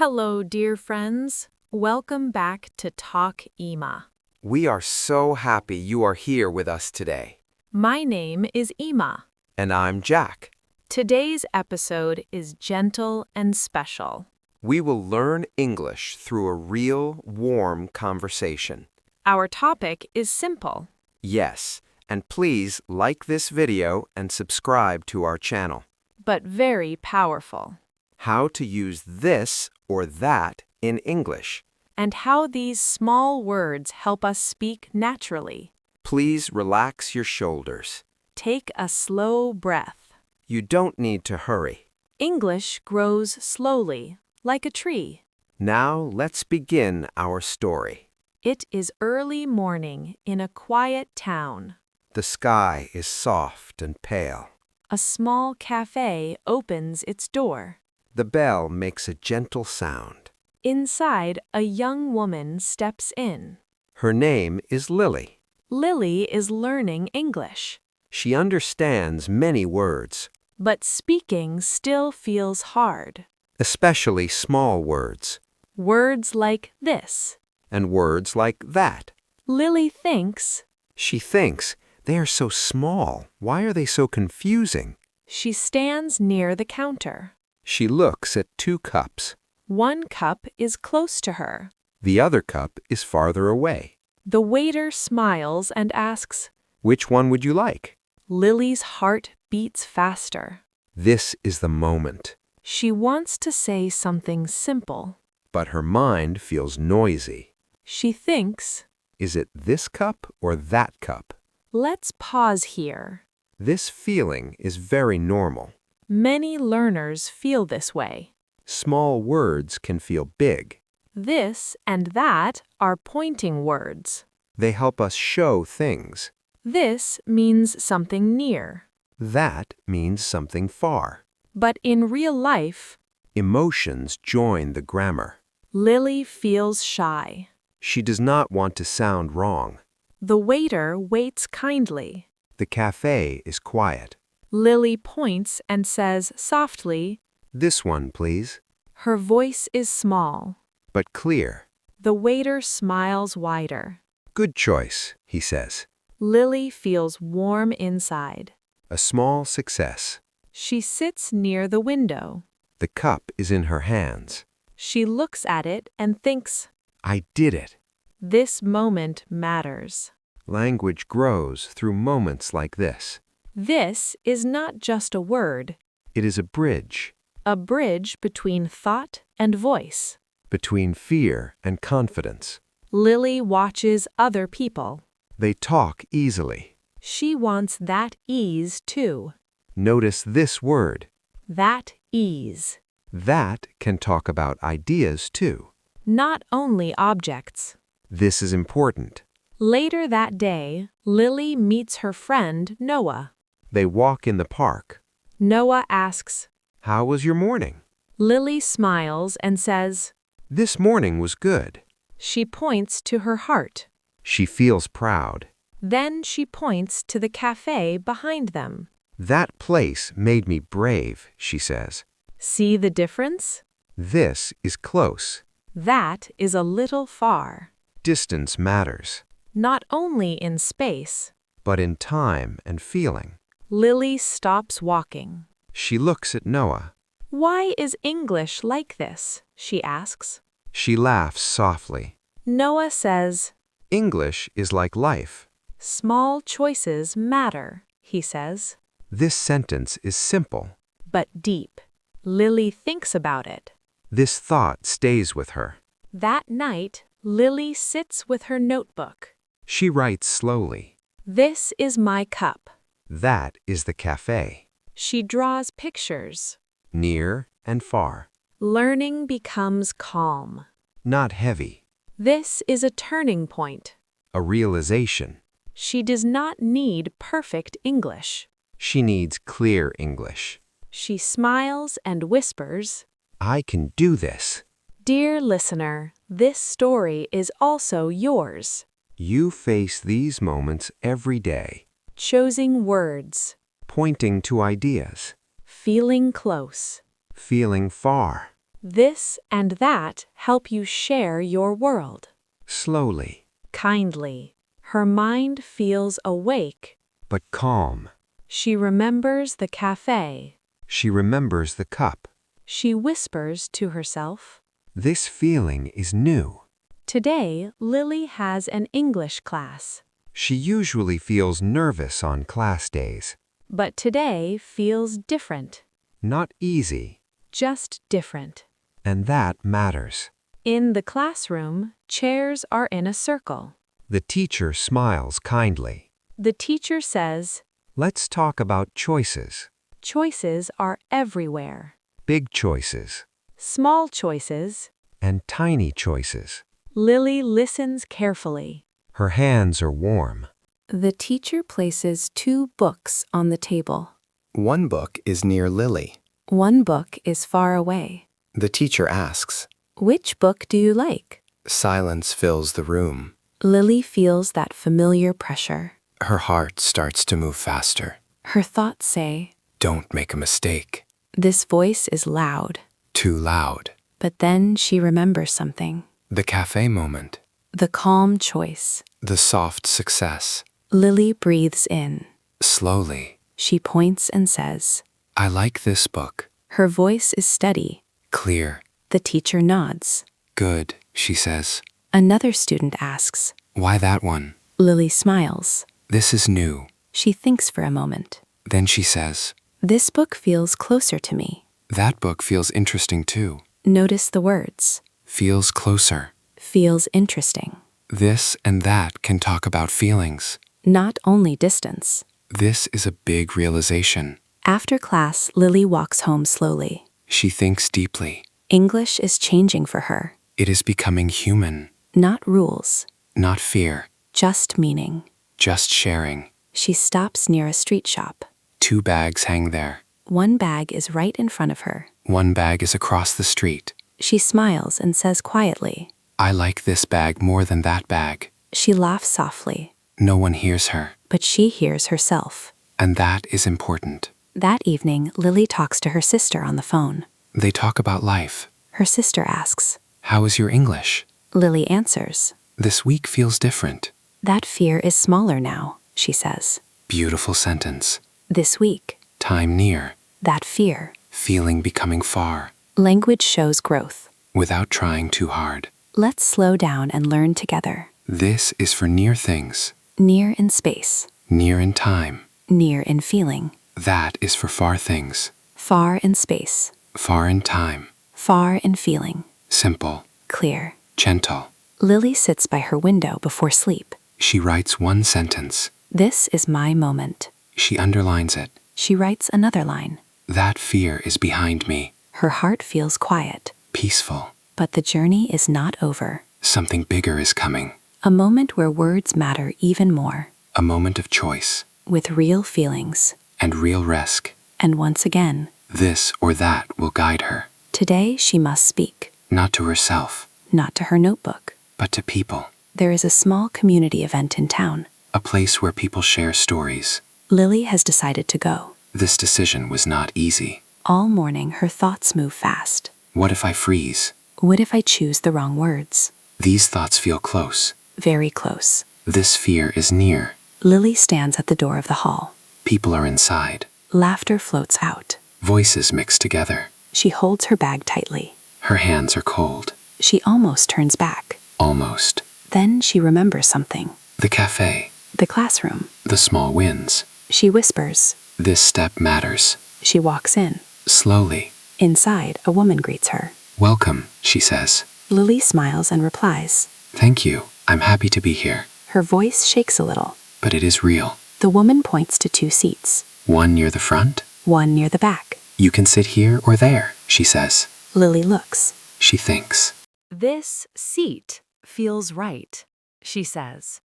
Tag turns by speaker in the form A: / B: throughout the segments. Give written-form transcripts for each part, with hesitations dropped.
A: Hello, dear friends. Welcome back to Talk Ema.
B: We are so happy you are here with us today.
A: My name is Ema.
B: And I'm Jack.
A: Today's episode is gentle and special.
B: We will learn English through a real, warm conversation.
A: Our topic is simple.
B: Yes, and please like this video and subscribe to our channel.
A: But very powerful.
B: How to use this or that in English.
A: And how these small words help us speak naturally.
B: Please relax your shoulders.
A: Take a slow breath.
B: You don't need to hurry.
A: English grows slowly, like a tree.
B: Now let's begin our story.
A: It is early morning in a quiet town.
B: The sky is soft and pale.
A: A small cafe opens its door.
B: The bell makes a gentle sound.
A: Inside, a young woman steps in.
B: Her name is Lily.
A: Lily is learning English.
B: She understands many words,
A: But speaking still feels hard.
B: especially small words,
A: Words like this.
B: and words like that.
A: Lily thinks.
B: She thinks, they are so small. Why are they so confusing?
A: She stands near the counter.
B: She looks at 2 cups.
A: One cup is close to her.
B: The other cup is farther away.
A: The waiter smiles and asks.
B: Which one would you like?
A: Lily's heart beats faster.
B: This is the moment.
A: She wants to say something simple.
B: But her mind feels noisy.
A: She thinks.
B: Is it this cup or that cup?
A: Let's pause here.
B: This feeling is very normal.
A: Many learners feel this way.
B: Small words can feel big.
A: This and that are pointing words.
B: They help us show things.
A: This means something near.
B: That means something far.
A: But in real life,
B: Emotions join the grammar.
A: Lily feels shy.
B: She does not want to sound wrong.
A: The waiter waits kindly.
B: The cafe is quiet.
A: Lily points and says softly.
B: This one, please.
A: Her voice is small.
B: But clear.
A: The waiter smiles wider.
B: Good choice, he says.
A: Lily feels warm inside.
B: A small success.
A: She sits near the window.
B: The cup is in her hands.
A: She looks at it and thinks,
B: I did it.
A: this moment matters.
B: Language grows through moments like this.
A: This is not just a word,
B: It is a bridge
A: a bridge between thought and voice.
B: between fear and confidence.
A: Lily watches other people.
B: They talk easily.
A: She wants that ease too.
B: Notice this word.
A: That ease.
B: That can talk about ideas too.
A: Not only objects.
B: This is important.
A: Later that day, Lily meets her friend Noah.
B: They walk in the park.
A: Noah asks.
B: How was your morning?
A: Lily smiles and says.
B: This morning was good.
A: She points to her heart.
B: She feels proud.
A: Then she points to the cafe behind them.
B: That place made me brave, she says.
A: See the difference?
B: This is close.
A: That is a little far.
B: Distance matters,
A: Not only in space.
B: but in time and feeling.
A: Lily stops walking.
B: She looks at Noah.
A: Why is English like this? She asks.
B: She laughs softly.
A: Noah says,
B: English is like life.
A: small choices matter, he says.
B: This sentence is simple.
A: But deep. Lily thinks about it.
B: This thought stays with her.
A: That night, Lily sits with her notebook.
B: She writes slowly.
A: This is my cup.
B: That is the cafe.
A: She draws pictures.
B: Near and far.
A: Learning becomes calm.
B: Not heavy.
A: This is a turning point.
B: A realization.
A: She does not need perfect English.
B: She needs clear English.
A: She smiles and whispers,
B: I can do this.
A: Dear listener, this story is also yours.
B: You face these moments every day.
A: Choosing words.
B: Pointing to ideas.
A: Feeling close.
B: Feeling far.
A: This and that help you share your world.
B: Slowly,
A: Kindly. Her mind feels awake.
B: but calm.
A: She remembers the cafe.
B: She remembers the cup.
A: She whispers to herself.
B: This feeling is new.
A: Today, Lily has an English class,
B: She usually feels nervous on class days.
A: but today feels different,
B: Not easy,
A: just different.
B: and that matters.
A: In the classroom, chairs are in a circle.
B: The teacher smiles kindly.
A: The teacher says,
B: Let's talk about choices.
A: choices are everywhere.
B: Big choices
A: Small choices.
B: and tiny choices.
A: Lily listens carefully.
B: Her hands are warm.
A: The teacher places 2 books on the table.
C: One book is near Lily.
A: One book is far away.
C: The teacher asks.
A: Which book do you like?
C: Silence fills the room.
A: Lily feels that familiar pressure.
C: Her heart starts to move faster.
A: Her thoughts say,
C: Don't make a mistake.
A: this voice is loud.
C: Too loud.
A: But then she remembers something.
C: The cafe moment.
A: The calm choice.
C: The soft success.
A: Lily breathes in.
C: Slowly.
A: She points and says,
C: I like this book.
A: her voice is steady.
C: Clear.
A: The teacher nods.
C: Good, she says.
A: Another student asks.
C: Why that one?
A: Lily smiles.
C: This is new.
A: She thinks for a moment.
C: Then she says,
A: This book feels closer to me.
C: That book feels interesting too.
A: Notice the words.
C: Feels closer.
A: Feels interesting.
C: This and that can talk about feelings.
A: Not only distance.
C: This is a big realization.
A: After class, Lily walks home slowly.
C: She thinks deeply.
A: English is changing for her.
C: It is becoming human.
A: Not rules.
C: Not fear.
A: Just meaning.
C: Just sharing.
A: She stops near a street shop.
C: 2 bags hang there.
A: One bag is right in front of her.
C: One bag is across the street.
A: She smiles and says quietly.
C: I like this bag more than that bag.
A: She laughs softly,
C: No one hears her.
A: but she hears herself.
C: And that is important.
A: That evening, Lily talks to her sister on the phone.
C: They talk about life.
A: Her sister asks.
C: How is your English?
A: Lily answers.
C: This week feels different.
A: That fear is smaller now, she says.
C: Beautiful sentence.
A: This week.
C: Time near.
A: That fear.
C: Feeling becoming far.
A: Language shows growth.
C: Without trying too hard.
A: Let's slow down and learn together.
C: This is for near things.
A: Near in space.
C: Near in time.
A: Near in feeling.
C: That is for far things.
A: Far in space.
C: Far in time.
A: Far in feeling.
C: Simple.
A: Clear.
C: Gentle.
A: Lily sits by her window before sleep.
C: She writes one sentence.
A: This is my moment.
C: She underlines it.
A: She writes another line.
C: That fear is behind me.
A: Her heart feels quiet.
C: Peaceful.
A: But the journey is not over.
C: Something bigger is coming.
A: A moment where words matter even more.
C: A moment of choice.
A: With real feelings.
C: And real risk.
A: And once again,
C: This or that will guide her.
A: today she must speak.
C: Not to herself,
A: Not to her notebook.
C: but to people.
A: There is a small community event in town.
C: A place where people share stories.
A: Lily has decided to go.
C: This decision was not easy.
A: All morning her thoughts move fast.
C: What if I freeze?
A: What if I choose the wrong words?
C: These thoughts feel close.
A: Very close.
C: This fear is near.
A: Lily stands at the door of the hall.
C: People are inside.
A: Laughter floats out.
C: Voices mix together.
A: She holds her bag tightly.
C: Her hands are cold.
A: She almost turns back.
C: Almost.
A: Then she remembers something.
C: The cafe.
A: The classroom.
C: The small wins.
A: She whispers.
C: This step matters.
A: She walks in.
C: Slowly.
A: Inside, a woman greets her.
C: Welcome, she says.
A: Lily smiles and replies.
C: Thank you. I'm happy to be here.
A: Her voice shakes a little.
C: But it is real.
A: The woman points to 2 seats.
C: One near the front.
A: One near the back.
C: You can sit here or there, she says.
A: Lily looks.
C: She thinks.
A: This seat feels right, she says.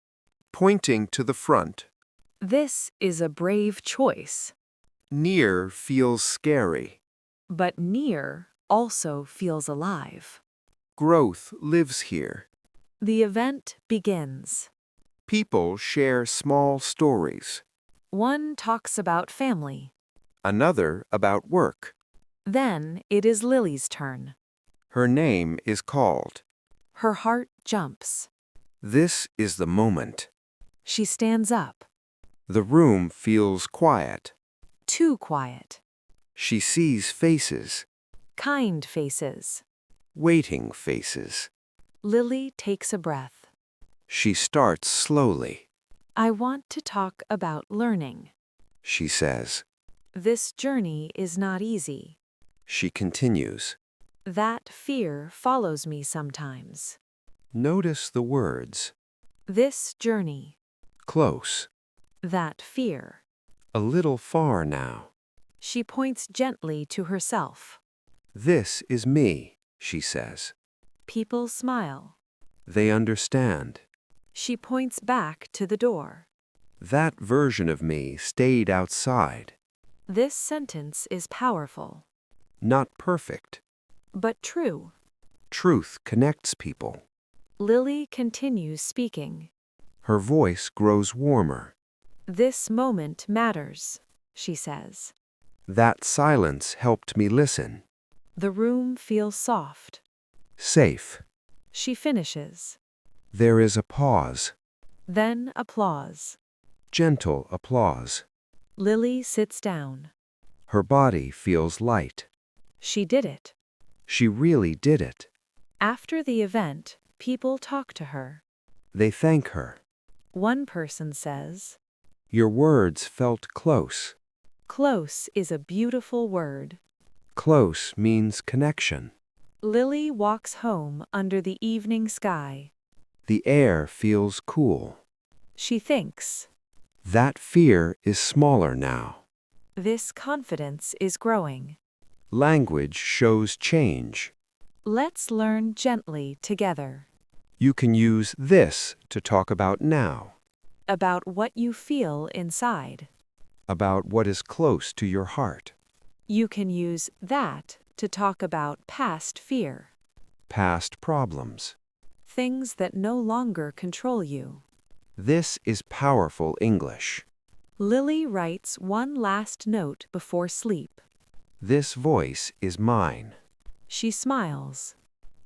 D: Pointing to the front.
A: This is a brave choice.
D: Near feels scary.
A: But near also feels alive.
D: Growth lives here.
A: The event begins.
D: People share small stories.
A: One talks about family.
D: Another about work.
A: Then it is Lily's turn.
D: Her name is called.
A: Her heart jumps.
D: This is the moment.
A: She stands up.
D: The room feels quiet.
A: Too quiet.
D: She sees faces,
A: Kind faces.
D: waiting faces.
A: Lily takes a breath.
D: She starts slowly.
A: I want to talk about learning.
D: She says.
A: This journey is not easy.
D: She continues.
A: That fear follows me sometimes.
D: Notice the words.
A: This journey.
D: Close.
A: That fear.
D: A little far now.
A: She points gently to herself.
D: This is me, she says.
A: People smile.
D: They understand.
A: She points back to the door.
D: That version of me stayed outside.
A: This sentence is powerful.
D: Not perfect.
A: But true.
D: Truth connects people.
A: Lily continues speaking.
D: Her voice grows warmer.
A: This moment matters, she says.
D: That silence helped me listen.
A: The room feels soft.
D: Safe.
A: She finishes.
D: There is a pause.
A: Then applause.
D: Gentle applause.
A: Lily sits down.
D: Her body feels light.
A: She did it.
D: She really did it.
A: After the event, people talk to her.
D: They thank her.
A: One person says,
D: Your words felt close.
A: close is a beautiful word.
D: Close means connection.
A: Lily walks home under the evening sky.
D: The air feels cool.
A: She thinks,
D: That fear is smaller now.
A: this confidence is growing.
D: Language shows change.
A: Let's learn gently together.
D: You can use this to talk about now,
A: About what you feel inside.
D: about what is close to your heart,
A: You can use that to talk about past fear.
D: past problems.
A: Things that no longer control you.
D: This is powerful English.
A: Lily writes one last note before sleep.
D: This voice is mine.
A: She smiles.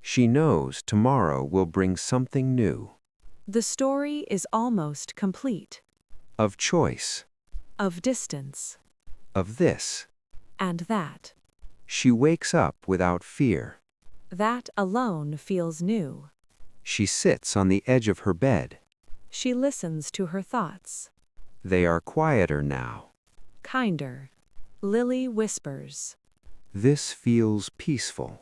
D: She knows tomorrow will bring something new.
A: The story is almost complete.
D: Of choice.
A: Of distance.
D: Of this.
A: And that.
D: She wakes up without fear.
A: That alone feels new.
D: She sits on the edge of her bed.
A: She listens to her thoughts.
D: They are quieter now.
A: Kinder. Lily whispers.
D: This feels peaceful.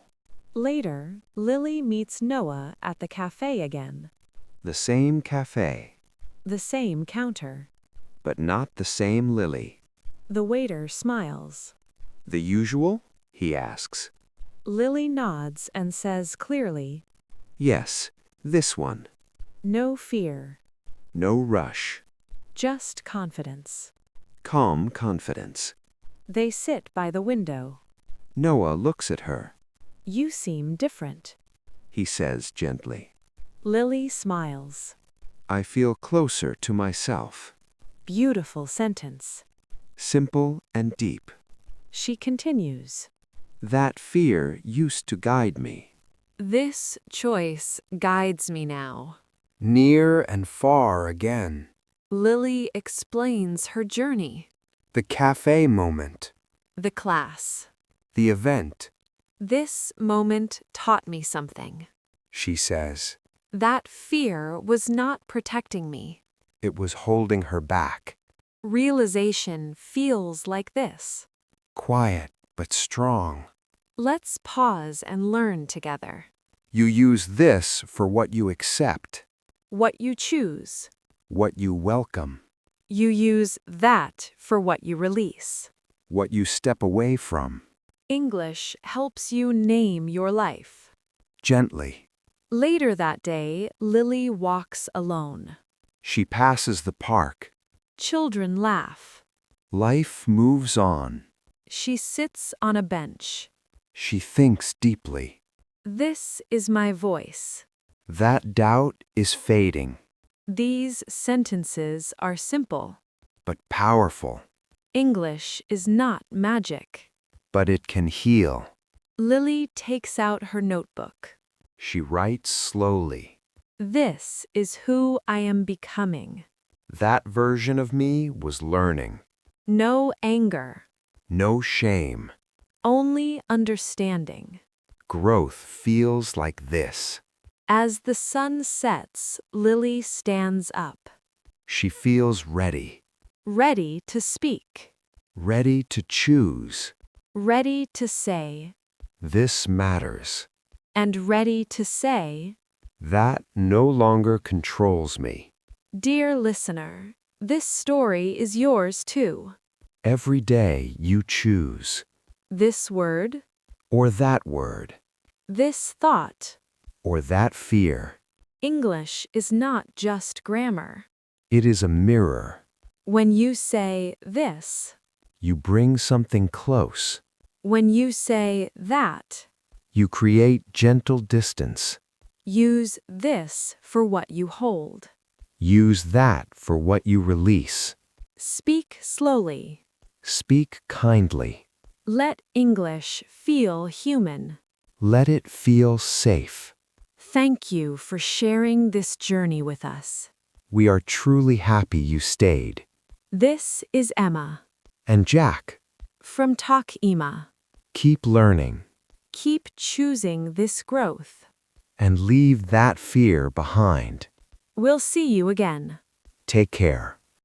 A: Later, Lily meets Noah at the cafe again.
D: The same cafe,
A: The same counter.
D: but not the same Lily.
A: The waiter smiles.
D: The usual? He asks.
A: Lily nods and says clearly,
D: Yes, this one.
A: no fear,
D: No rush.
A: just confidence.
D: Calm confidence.
A: They sit by the window.
D: Noah looks at her.
A: You seem different.
D: He says gently.
A: Lily smiles.
D: I feel closer to myself.
A: Beautiful sentence.
D: Simple and deep.
A: She continues.
D: That fear used to guide me.
A: This choice guides me now.
D: Near and far again.
A: Lily explains her journey.
D: The cafe moment.
A: The class.
D: The event,
A: This moment taught me something.
D: she says.
A: That fear was not protecting me.
D: It was holding her back.
A: Realization feels like this.
D: Quiet but strong.
A: Let's pause and learn together.
D: You use this for what you accept,
A: What you choose.
D: what you welcome,
A: You use that for what you release.
D: what you step away from.
A: English helps you name your life.
D: Gently,
A: Later that day, Lily walks alone.
D: she passes the park.
A: Children laugh.
D: Life moves on.
A: She sits on a bench.
D: She thinks deeply.
A: This is my voice.
D: That doubt is fading,
A: These sentences are simple.
D: but powerful.
A: English is not magic.
D: But it can heal.
A: Lily takes out her notebook.
B: She writes slowly.
A: This is who I am becoming.
B: That version of me was learning.
A: No anger,
B: No shame.
A: only understanding.
B: Growth feels like this.
A: As the sun sets, Lily stands up,
B: She feels ready.
A: ready to speak,
B: Ready to choose.
A: ready to say,
B: This matters.
A: and ready to say,
B: That no longer controls me.
A: Dear listener, this story is yours too.
B: Every day you choose.
A: This word,
B: Or that word.
A: this thought.
B: Or that fear.
A: English is not just grammar.
B: It is a mirror.
A: When you say this,
B: You bring something close.
A: when you say that,
B: You create gentle distance.
A: use this for what you hold.
B: Use that for what you release.
A: Speak slowly.
B: Speak kindly.
A: Let English feel human.
B: Let it feel safe.
A: Thank you for sharing this journey with us.
B: We are truly happy you stayed.
A: This is Emma
B: And Jack,
A: from Talk Ema.
B: keep learning
A: Keep choosing this growth.
B: and leave that fear behind.
A: We'll see you again.
B: Take care.